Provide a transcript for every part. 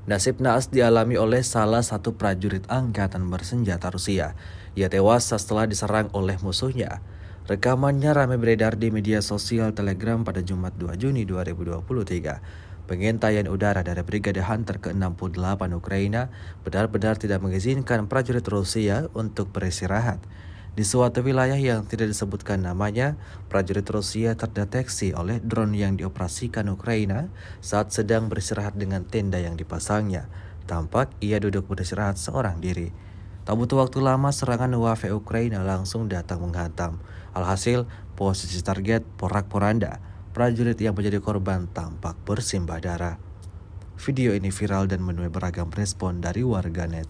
Nasib naas dialami oleh salah satu prajurit angkatan bersenjata Rusia. Ia tewas setelah diserang oleh musuhnya. Rekamannya ramai beredar di media sosial Telegram pada Jumat 2 Juni 2023. Pengintaian udara dari Brigade Hunter ke-68 Ukraina benar-benar tidak mengizinkan prajurit Rusia untuk beristirahat. Di suatu wilayah yang tidak disebutkan namanya, prajurit Rusia terdeteksi oleh drone yang dioperasikan Ukraina saat sedang beristirahat dengan tenda yang dipasangnya. Tampak ia duduk beristirahat seorang diri. Tak butuh waktu lama, serangan UAV Ukraina langsung datang menghantam. Alhasil, posisi target porak-poranda. Prajurit yang menjadi korban tampak bersimbah darah. Video ini viral dan menuai beragam respon dari warganet.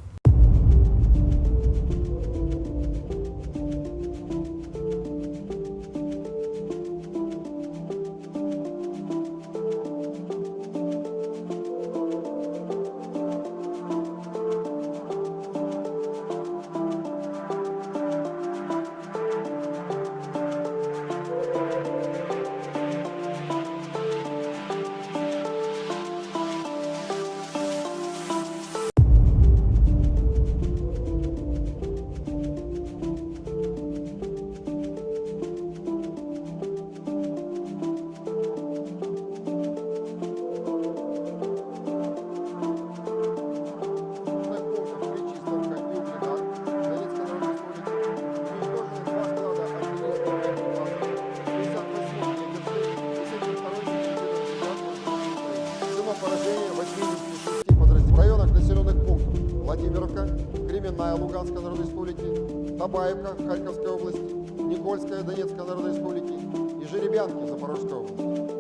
Поражение 86 подразделений в районах населенных пунктов Владимировка, Кременная Луганской Народной Республики, Табаевка Харьковской области, Никольская Донецкой Народной Республики и Жеребянки Запорожской области.